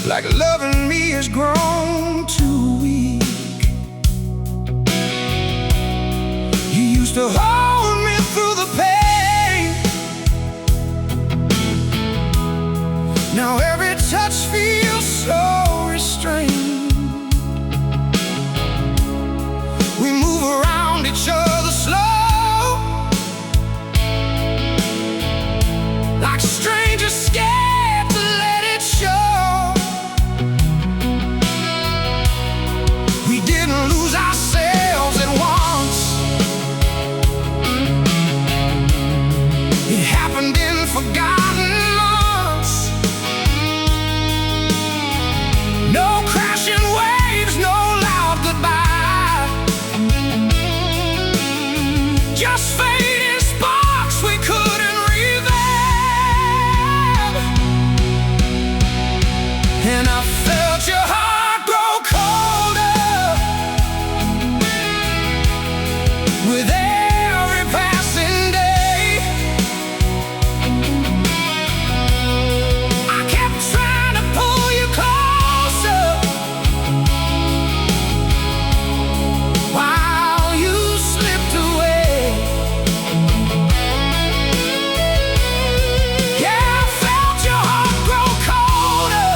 like loving me has grown too weak. You used to hold me through the pain. Now every touch feels so restrained. We move around each other slow, like strangers scared to let it show. We didn't lose ourselves at once. It happened in forgotten months. No crashing waves, no loud goodbye, just fading sparks we couldn't revive. And I felt your heart grow colder with every passing day. I kept trying to pull you closer while you slipped away. Yeah, I felt your heart grow colder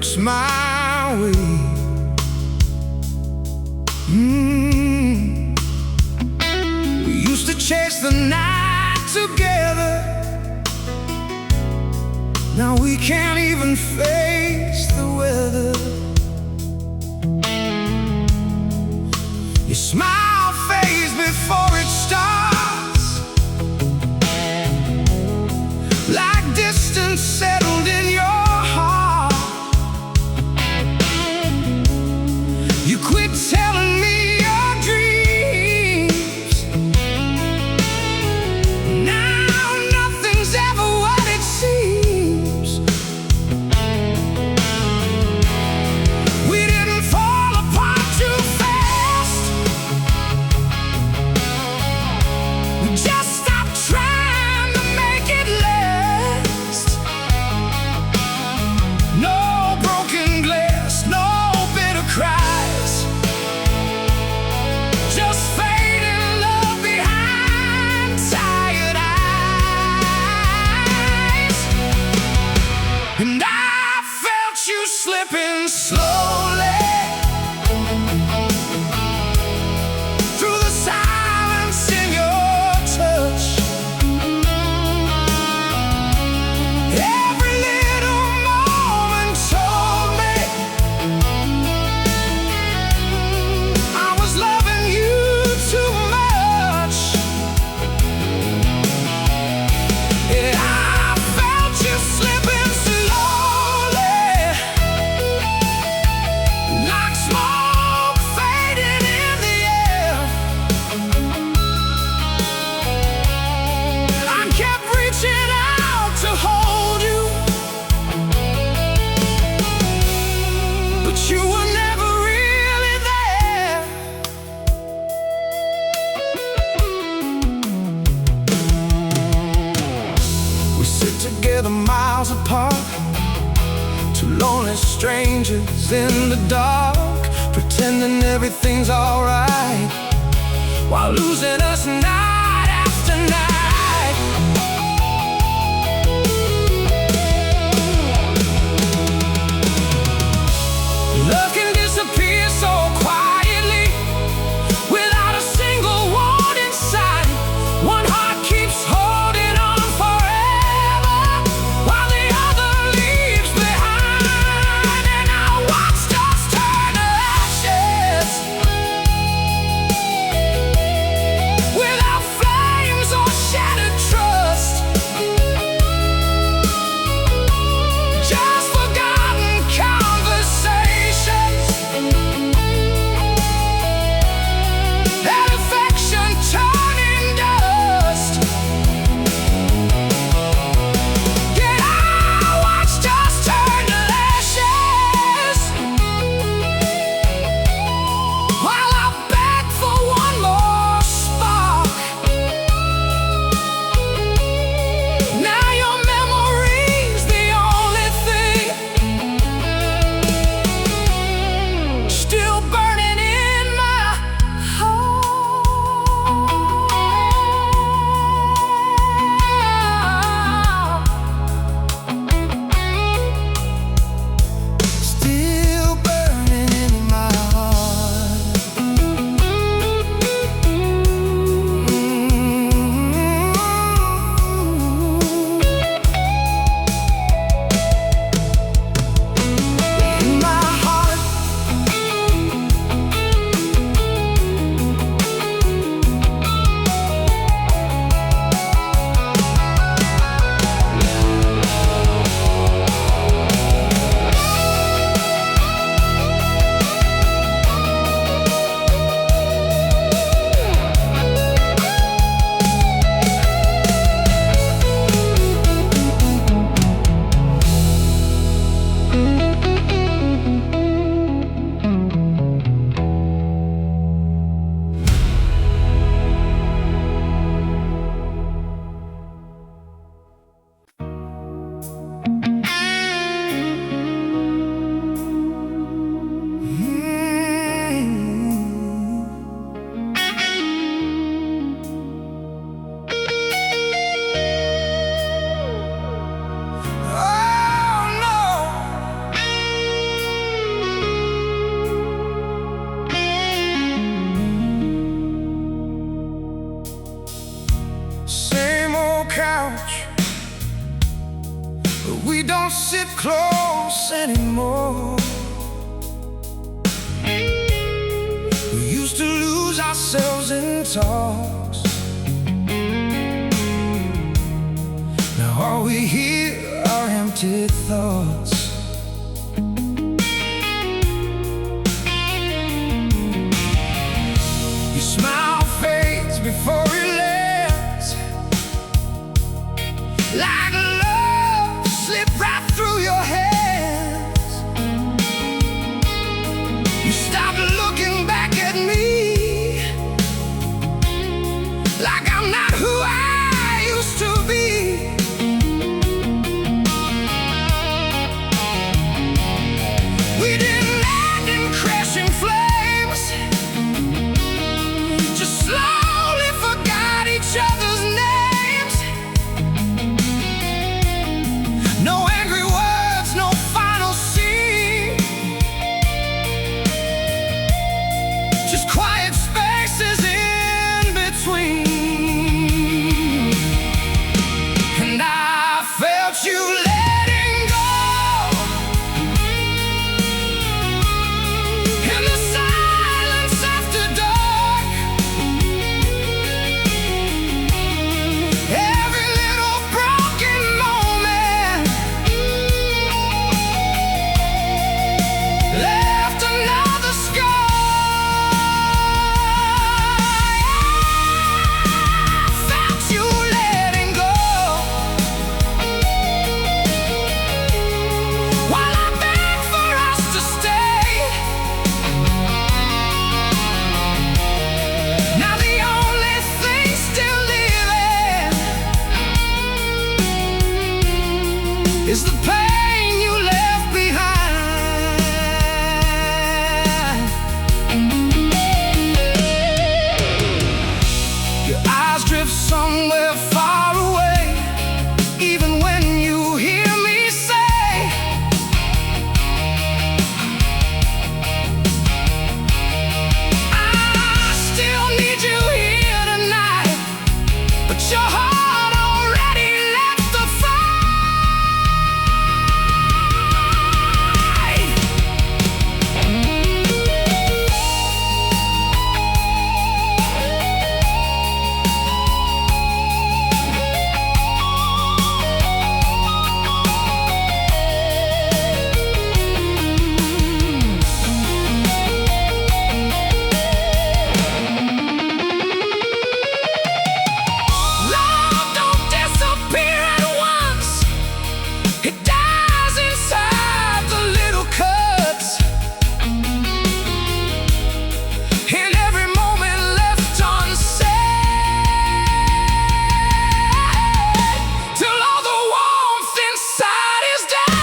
looks my way. We used to chase the night together. Now we can't even face the weather. Your smile fades before it starts, like distance settled in your heart. You quit telling me your dreams. Now nothing's ever what it seems. We didn't fall apart too fast. We just stopped trying to make it last. No broken glass, no bitter cries, just fading love behind tired eyes. And I felt you slipping slowly through the silence in your touch. Every little moment told me I was loving you too much. Yeah, I felt you slipping slowly, like smoke fading in the air. I kept reaching out to hold you, but you were never really there. We sit together miles apart, two lonely strangers in the dark, pretending everything's alright, while losing us night after night. Love can disappear so quietly, without a single warning sign. One heart keeps holding on forever, while the other leaves behind. And I watched us turn to ashes, without sit close anymore. We used to lose ourselves in talks. Now all we hear are empty thoughts. Your smile fades before it lands, like love slipped right through your hands. You stopped looking back at me, like I'm not who I used to be. We didn't land in crashing flames, just slowly forgot each other's names. No angry words, no final scene, just quiet spaces in between. And I felt you letting go in the silence after dark. Every little broken moment left another scar. I felt you letting go while I begged for us to stay. Now the only thing still living is the pain you left behind. Your eyes drift somewhere far away, even when you hear me say, I still need you here tonight, but your heart already left the fight. Love don't disappear at once, it dies inside the little cuts. In every moment left unsaid, till all the warmth inside is dead.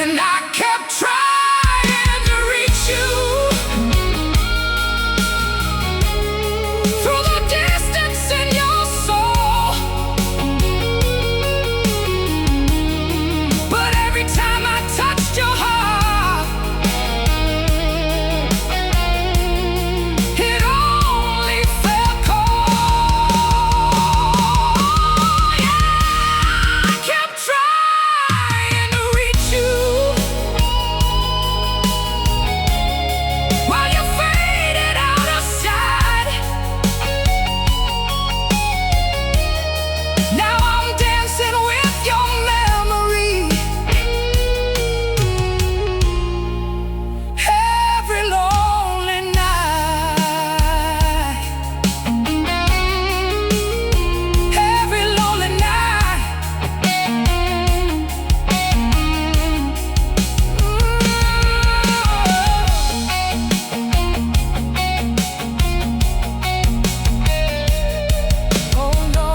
And I kept trying to reach you through the distance in your soul, but every time I touched your heart, it only felt cold. Yeah, I kept trying to reach you while you faded out of sight. Now I'm dancing with your memory every lonely night. Every lonely night. Oh no.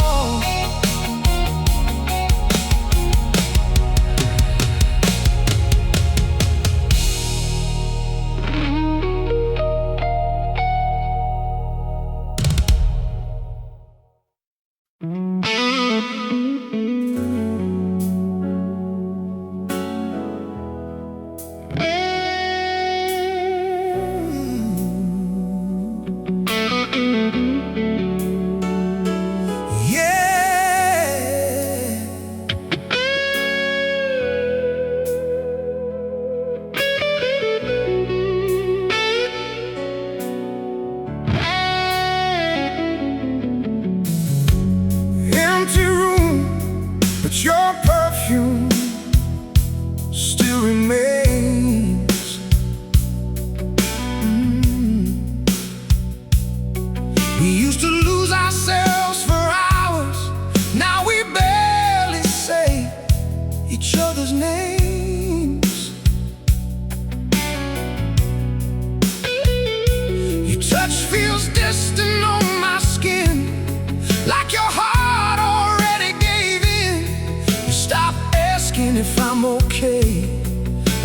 Yeah.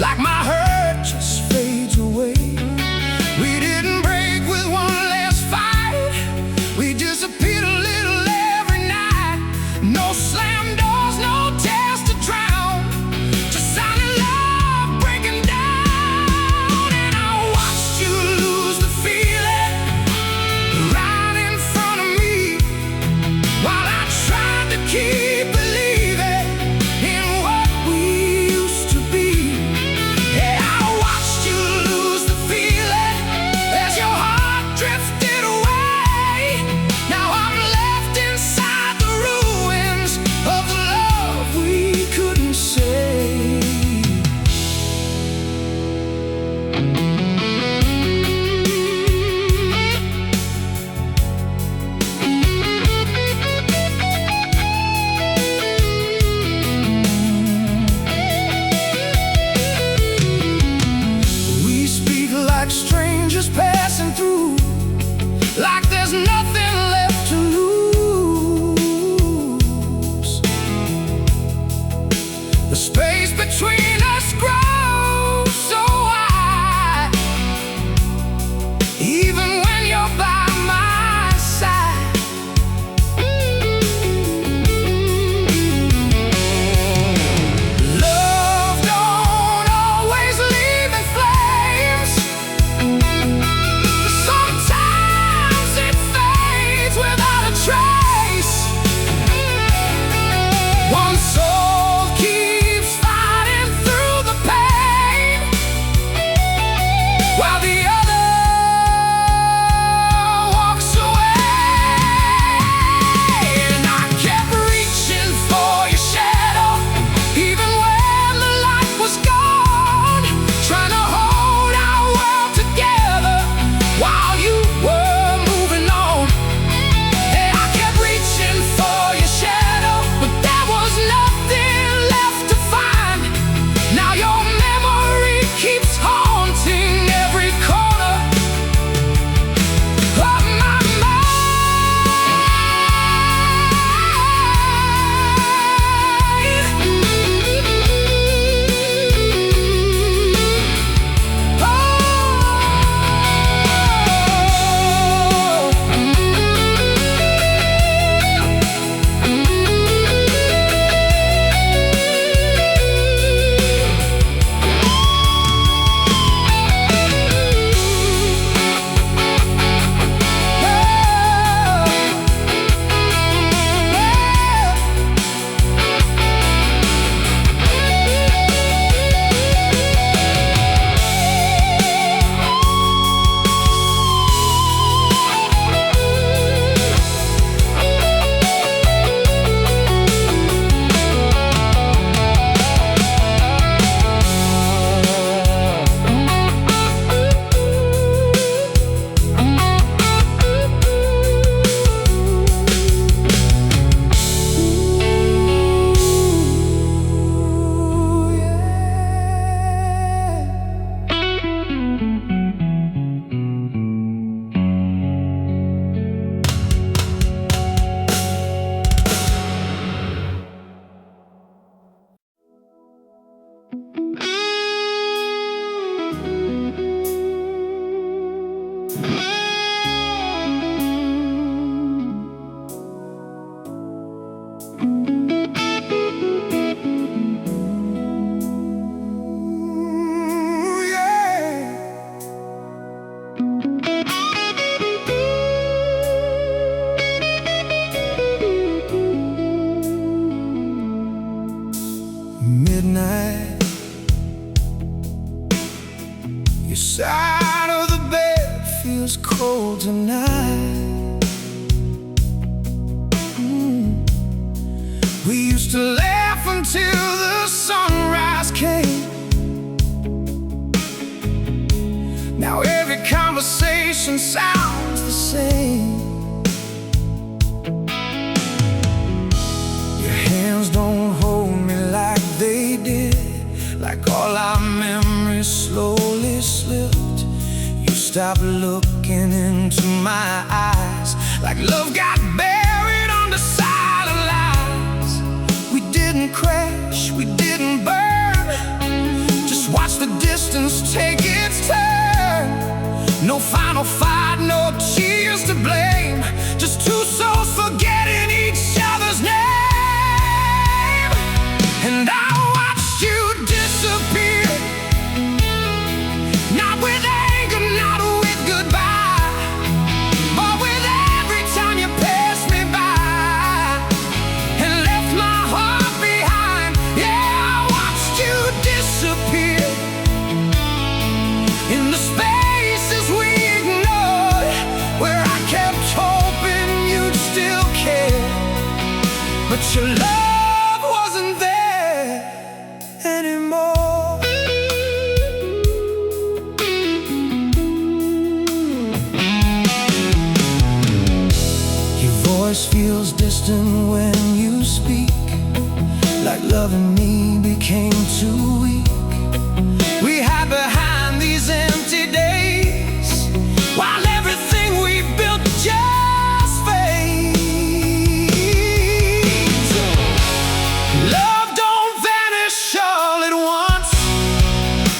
like my hurt just fades away. We didn't break with one last fight. We disappeared a little every night. No slam doors, no tears to drown, just silent love breaking down. And I watched you lose the feeling right in front of me, while I tried to keep believing in what we used to be. Yeah, I watched you lose the feeling as your heart drifted away. Now I'm left inside the ruins of the love we couldn't save. We speak like strangers passing through, like there's nothing left to lose. The space between us grows so wide, even when you're by my side. Love don't always leave in flames. Sometimes it fades without a trace. One soul keeps fighting through the pain, while the other walks away. And I kept reaching for your shadow, even when the light was gone, trying to hold our world together while you were moving on. Hey, I kept reaching for your shadow, but there was nothing left to find. Now your memory keeps haunting every corner of my midnight. Your side of the bed feels cold tonight. We used to laugh until the sunrise came. Now every conversation sounds the same. Your hands don't hold me like they did, like all our memories slowly slipped. You stopped looking into my eyes, like love got buried under silent lies. We didn't crash, we didn't burn, just watch the the distance take its turn. No final fight, no tears to blame. Just two souls forgetting each other's name. And I watched you disappear, not with anger, not with goodbye, but with every time you passed me by and left my heart behind. Yeah, I watched you disappear in the spaces we ignored, where I kept hoping you'd still care, but your love wasn't there anymore. Your voice feels distant when you speak, like loving me became too weak. We hide behind these empty days, while everything we built just fades. Love don't vanish all at once.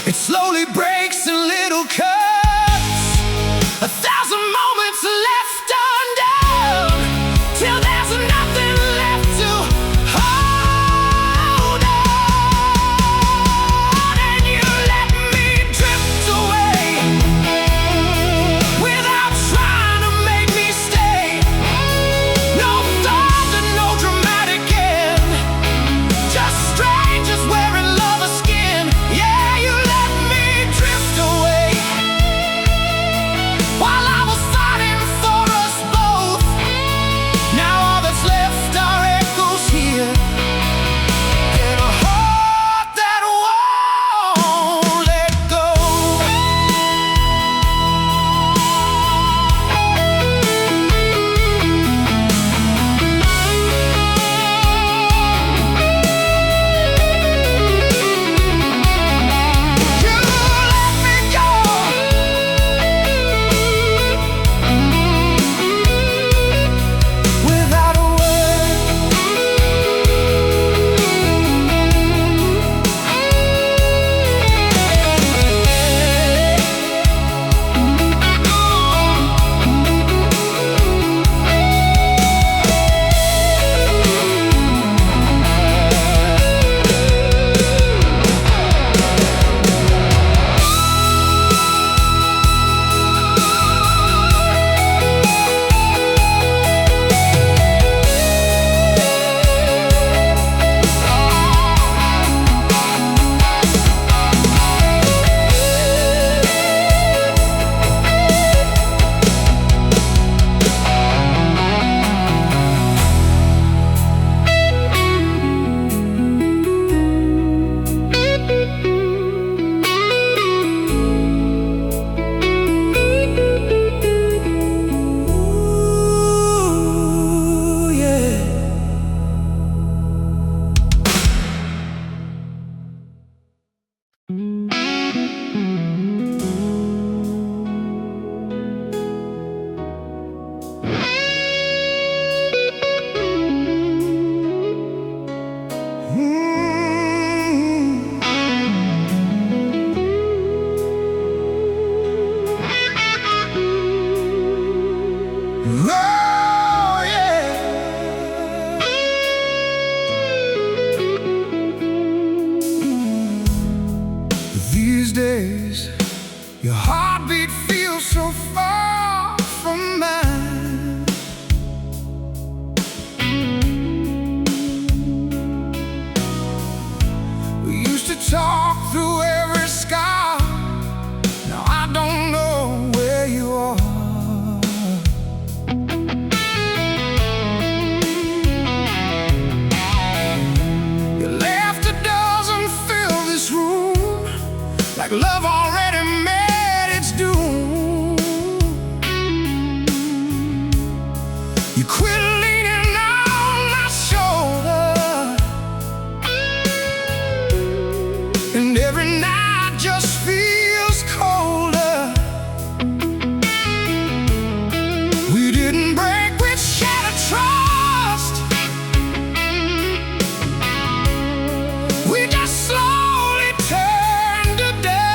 It slowly breaks in little cuts. 1,000 moments left undone, till there's nothing left to hold on. And you let me drift away without trying to make me stay. No thunder, no dramatic end, just strangers wearing lover skin. Yeah, you let me drift away while I was fighting for us both. Now all that's left are echoes here, and a heart that won't let go. You let me go without a word. Ooh, yeah. Oh, yeah. These days, your heartbeat feels so far from mine. We used to talk through every scar. Now I don't know where you are. Your laughter doesn't fill this room, like love already met its doom. You quit leaning on my shoulder, and every night just feels colder. We didn't break with shattered trust. We just slowly turned to dust.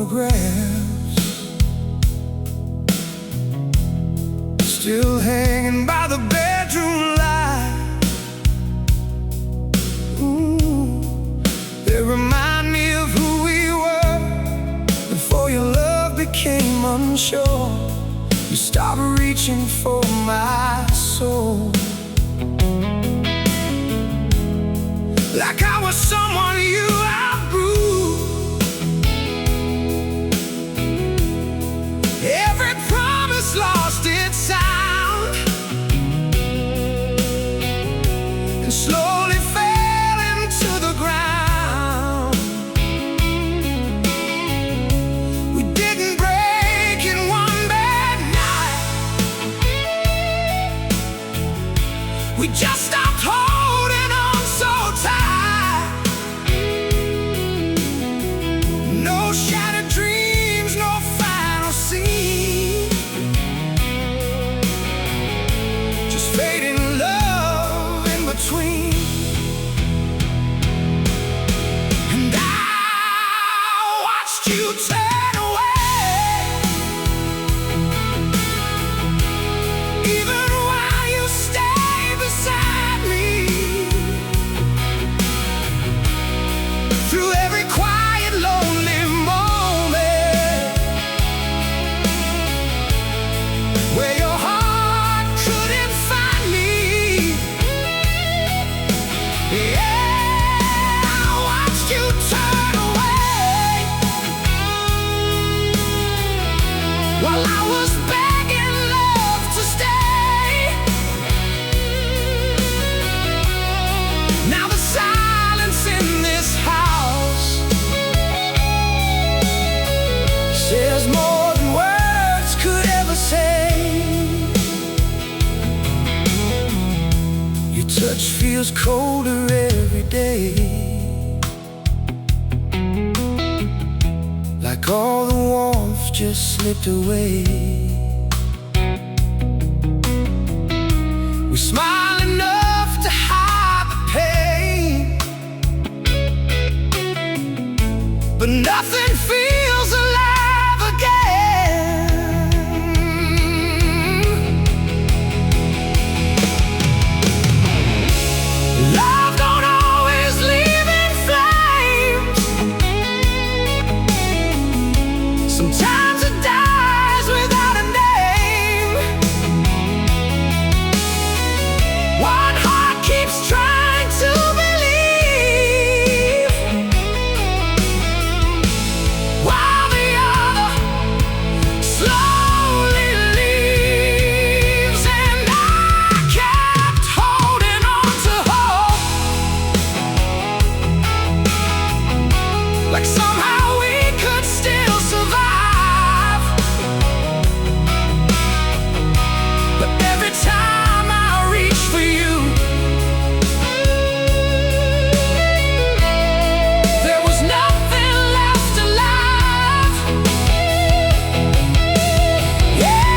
photographs still hanging by the bedroom light. Ooh, they remind me of who we were before your love became unsure. You stopped reaching for my soul, like I was someone you outgrew. Every promise lost its sound and slowly fell into the ground. We didn't break in one bad night. We just stopped holding on so tight. No shattered dreams, no final scene, just fading love in between. And I watched you turn away, even while you stayed beside me. Through every quiet, lonely moment where your heart couldn't find me. Yeah, I watched you turn away while I was begging love to stay. Now the silence in this house says more than words could ever say. Your touch feels colder every day, like all the warmth just slipped away. We smile enough to hide the pain, but nothing feels alive again. Love don't always leave in flames. Sometimes it dies without a name. One heart keeps trying to believe, while the other slowly leaves. And I kept holding on to hope, like somehow we could still survive. But every time I reach for you, there was nothing left alive. Yeah,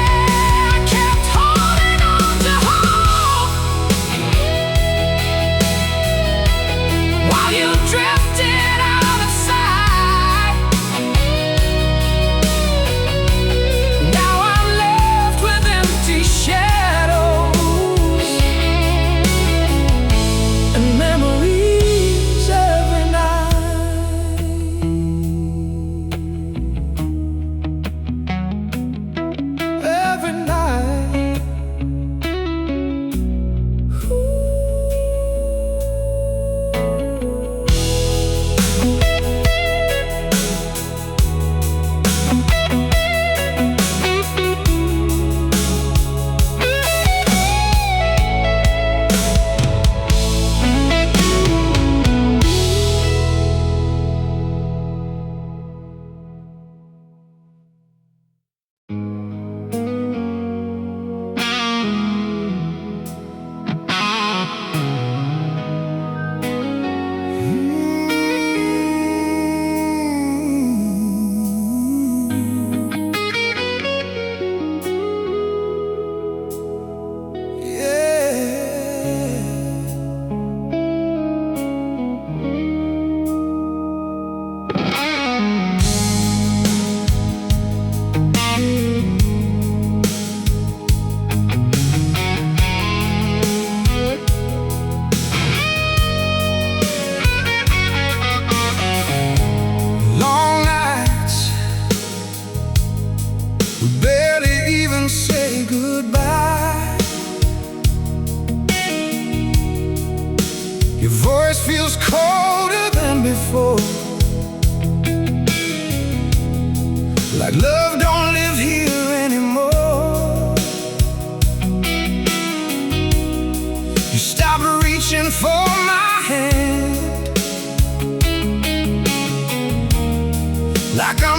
I kept holding on to hope while you drifted out of sight. Now I'm left with empty shadows and memories every night. Every night. Ooh.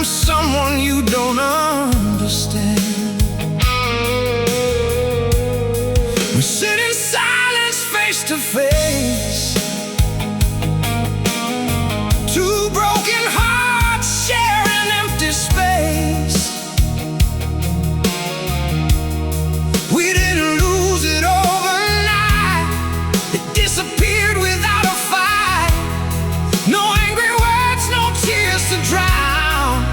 someone you don't understand. We sit in silence face to face, two broken hearts share an empty space. We didn't lose it overnight, it disappeared without a fight. No angry words, no tears to drown,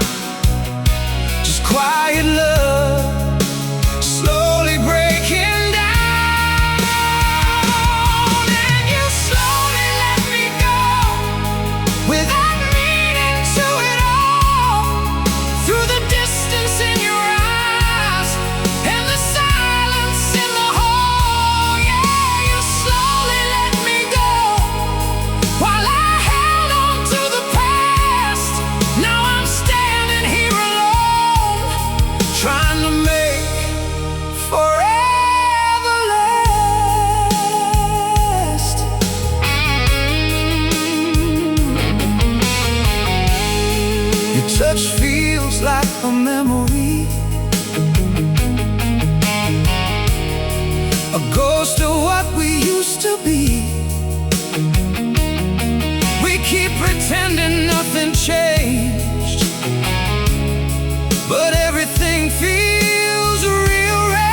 just quiet love slowly breaking down. And you slowly let me go without meaning to at all. Through the distance in your eyes and the silence in the hall, yeah, you slowly let me go while I held on to the past. Now I'm standing here alone, trying to make forever last. Your touch feels like a memory, a ghost of what we used to be. We keep pretending nothing changed, but everything feels real right.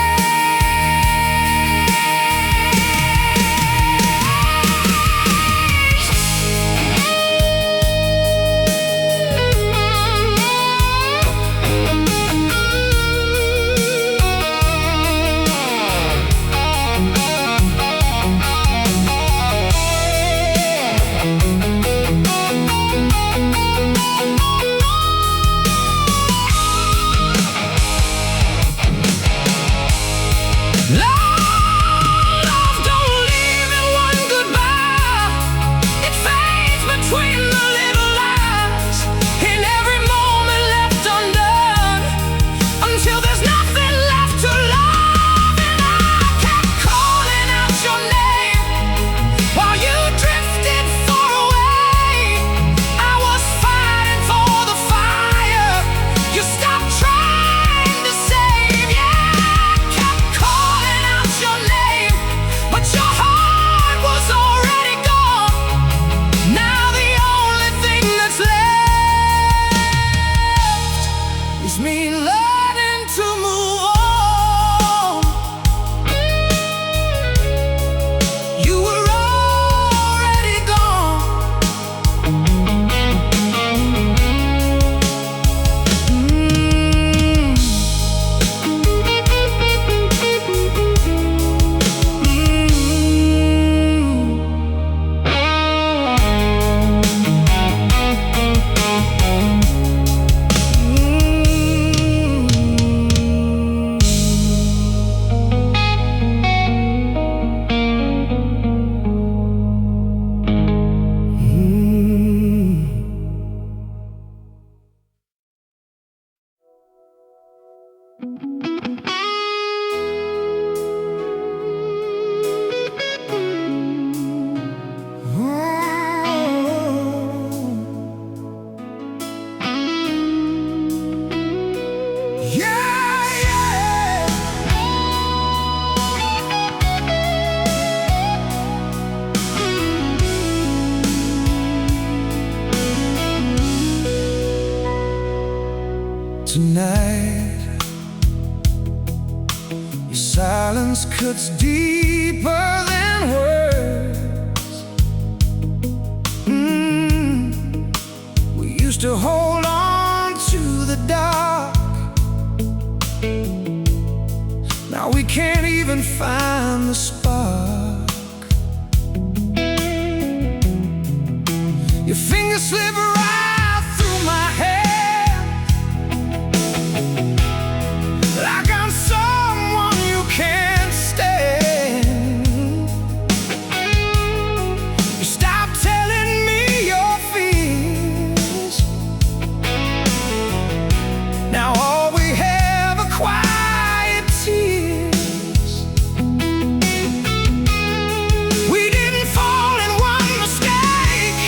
Love don't leave in one goodbye, it fades between the little lines, in every moment left undone, until there's nothing left to love. And I kept calling out your name while you drifted far away. I was fighting for the fire you stopped trying to save. Yeah, I kept calling out your name, but your heart was already gone. Now the only thing that's left is me learning to move on. You were already gone. Tonight, your silence cuts deeper than words. We used to hold on to the dark, now we can't even find the spark. Your fingers slip right through my hair, like I'm someone you can't stand. You stop telling me your fears, now all we have are quiet tears. We didn't fall in one mistake,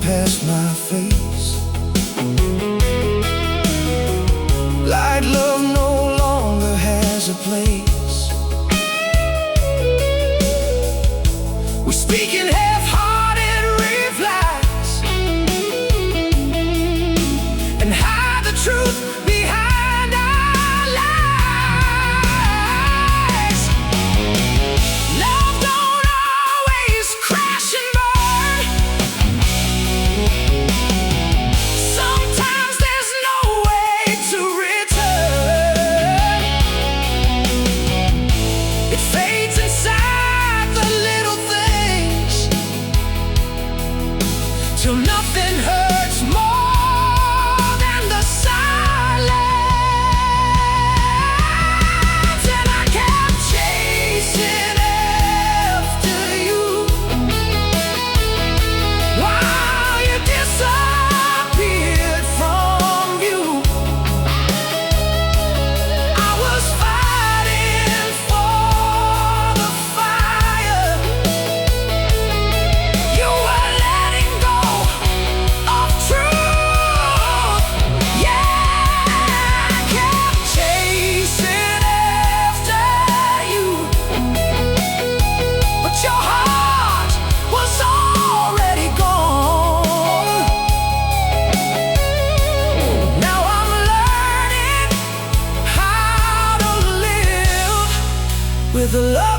past my face. Light love no longer has a place. We're speaking half-hearted replies and hide the truth behind our lies. Love don't always crash and burn. Sometimes there's no way to return. It fades inside the little things till nothing hurts more than the silence. And I kept chasing after you while you disappeared from view. I was fighting for the fire. You were letting go of truth. Yeah, I kept chasing after you, but your heart was already gone. Now I'm learning how to live with love.